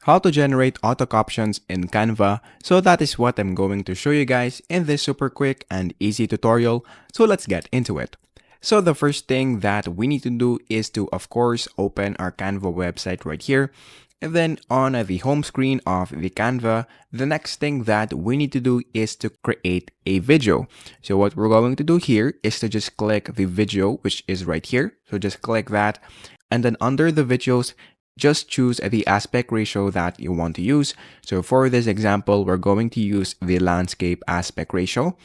how to generate auto captions in Canva. So that is what I'm going to show you guys in this super quick and easy tutorial. So let's get into it. So the first thing that we need to do is to, of course, open our Canva website right here. And then on the home screen of the Canva, the next thing that we need to do is to create a video. So what we're going to do here is to just click the video, which is right here. So just click that. And then under the videos, just choose the aspect ratio that you want to use. So for this example, we're going to use the landscape aspect ratio.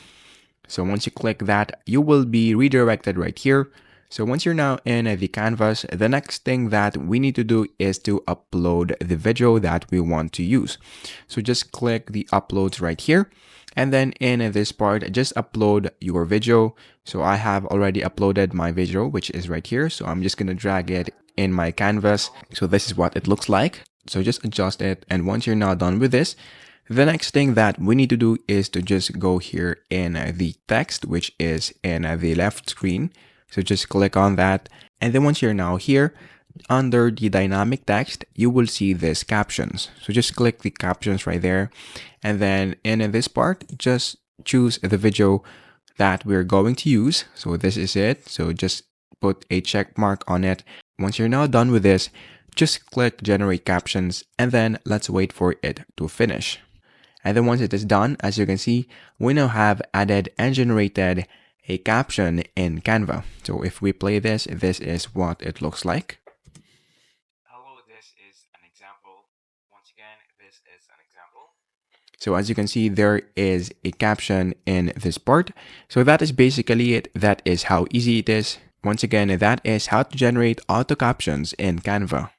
So once you click that, you will be redirected right here. So once you're now in the canvas, the next thing that we need to do is to upload the video that we want to use. So just click the uploads right here. And then in this part, just upload your video. So I have already uploaded my video, which is right here. So I'm just going to drag it in my canvas. So this is what it looks like. So just adjust it. And once you're now done with this, the next thing that we need to do is to just go here in the text, which is in the left screen. So just click on that. And then once you're now here, under the dynamic text, you will see this captions. So just click the captions right there. And then in this part, just choose the video that we're going to use. So this is it. So just put a check mark on it. Once you're now done with this, just click Generate Captions, and then let's wait for it to finish. And then once it is done, as you can see, we now have added and generated a caption in Canva. So if we play this, this is what it looks like. Hello, this is an example. Once again, this is an example. So as you can see, there is a caption in this part. So that is basically it. That is how easy it is. Once again, that is how to generate auto captions in Canva.